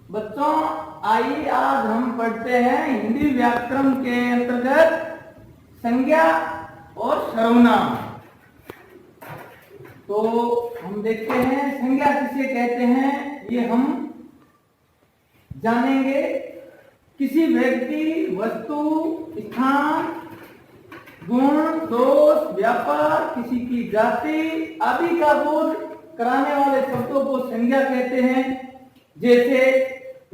बच्चों, आइए आज हम पढ़ते हैं हिंदी व्याकरण के अंतर्गत संज्ञा और सर्वनाम। तो हम देखते हैं संज्ञा किसे कहते हैं, ये हम जानेंगे। किसी व्यक्ति, वस्तु, स्थान, गुण, दोष, व्यापार, किसी की जाति आदि का बोध कराने वाले शब्दों को संज्ञा कहते हैं। जैसे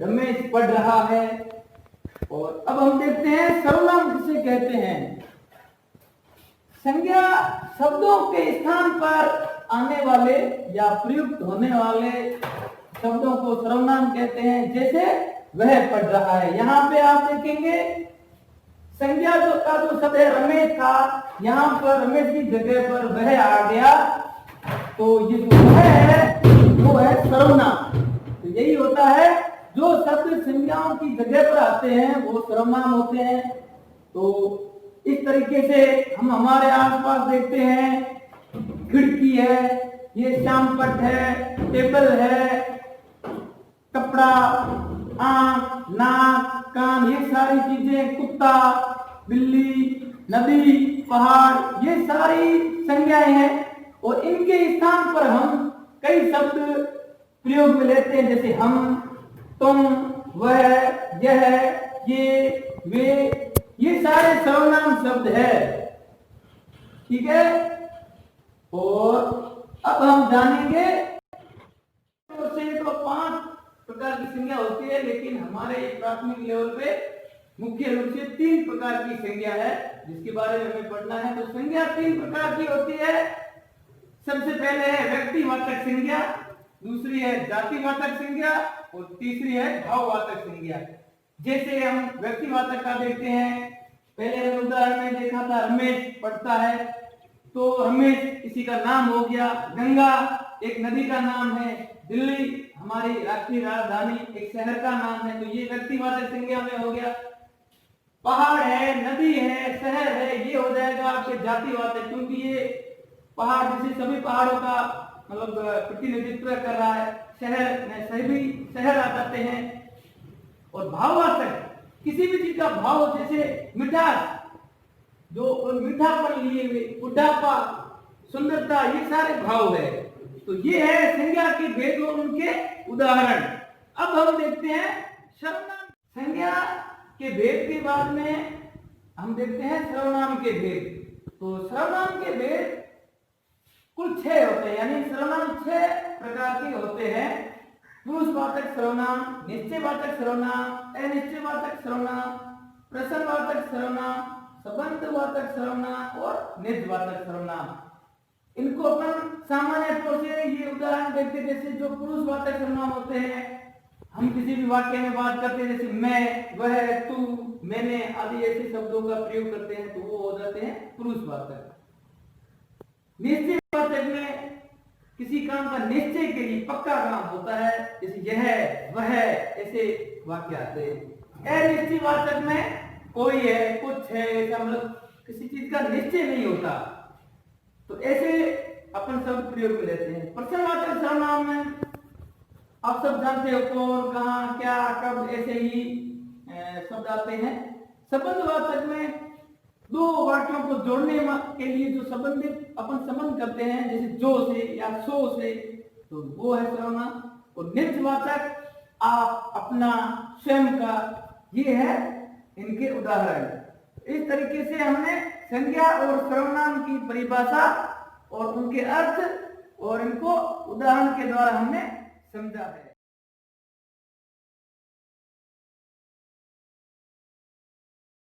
रमेश पढ़ रहा है। और अब हम देखते हैं सर्वनाम किसे कहते हैं। संज्ञा शब्दों के स्थान पर आने वाले या प्रयुक्त होने वाले शब्दों को सर्वनाम कहते हैं। जैसे वह पढ़ रहा है, यहाँ पे आप देखेंगे संज्ञा का जो शब्द है रमेश था, यहाँ पर रमेश की जगह पर वह आ गया, तो ये जो है वो है सर्वनाम। तो यही होता है, जो शब्द संज्ञाओं की जगह पर आते हैं वो सर्वनाम होते हैं। तो इस तरीके से हम हमारे आसपास देखते हैं, खिड़की है, ये श्यामपट्ट है, टेबल है, कपड़ा, आंख, नाक, कान, ये सारी चीजें, कुत्ता, बिल्ली, नदी, पहाड़, ये सारी संज्ञाएं हैं। और इनके स्थान पर हम कई शब्द प्रयोग में लेते हैं, जैसे हम, तुम, वह, यह, ये, वे, ये सारे सर्वनाम शब्द है। ठीक है। और अब हम जानेंगे तो 5 प्रकार की संज्ञा होती है, लेकिन हमारे प्राथमिक लेवल पे मुख्य रूप से 3 प्रकार की संज्ञा है जिसके बारे में हमें पढ़ना है। तो संज्ञा 3 प्रकार की होती है। सबसे पहले है व्यक्तिवाचक संज्ञा, दूसरी है जातिवाचक संज्ञा और तीसरी है भाववाचक संज्ञा। जैसे हम व्यक्तिवाचक का देखते हैं, पहले हमने उदाहरण में देखा था रमेश पढ़ता है, तो रमेश किसी का नाम हो गया। गंगा एक नदी का नाम है। दिल्ली हमारी राष्ट्रीय राजधानी एक शहर का नाम है, तो ये व्यक्तिवाचक संज्ञा में हो गया। पहाड़ है, नदी है, शहर है, ये हो जाएगा आपके जातिवाचक, क्योंकि ये पहाड़ जैसे सभी पहाड़ों का मतलब प्रतिनिधित्व कर रहा है। शहर में सभी शहर आ जाते हैं। और भाववाचक किसी भी चीज का भाव, जैसे मिठास, जो मीठापन लिए हुए, बुढ़ापा, सुंदरता, ये सारे भाव है। तो ये है संज्ञा के भेद और उनके उदाहरण। अब हम देखते हैं सर्वनाम। संज्ञा के भेद के बाद में हम देखते हैं सर्वनाम के भेद। तो सर्वनाम के भेद कुल 6 होते हैं, यानी सर्वनाम 6 प्रकार के होते हैं। पुरुषवाचक सर्वनाम, निश्चयवाचक सर्वनाम, अनिश्चयवाचक सर्वनाम, प्रश्नवाचक सर्वनाम, संबंधवाचक सर्वनाम और निजवाचक सर्वनाम। इनको अपन सामान्य तौर से ये उदाहरण देखते हैं। जैसे जो पुरुषवाचक सर्वनाम होते हैं, हम किसी भी वाक्य में बात करते हैं, जैसे मैं, वह, तू, मैंने आदि ऐसे शब्दों का प्रयोग करते हैं, तो वो हो जाते हैं पुरुषवाचक। निश्चयवाचक में किसी काम का निश्चय के लिए पक्का काम होता है, जैसे यह, वह, ऐसे वाक्य आते हैं। अनिश्चयवाचक में कोई है, कुछ है, ऐसा मतलब किसी चीज का निश्चय नहीं होता, तो ऐसे अपन शब्द प्रयोग में लेते हैं। प्रश्नवाचक सर्वनाम में आप सब जानते हो कौन, कहाँ, क्या, कब, ऐसे ही शब्द आते हैं। संबंधवाचक में 2 वाक्यों को जोड़ने के लिए जो संबंधित अपन संबंध करते हैं, जैसे जो से या सो से, तो वो है सर्वनाम। और निजवाचक आप, अपना, स्वयं का, ये है इनके उदाहरण। इस तरीके से हमने संज्ञा और सर्वनाम की परिभाषा और उनके अर्थ और इनको उदाहरण के द्वारा हमने समझा है।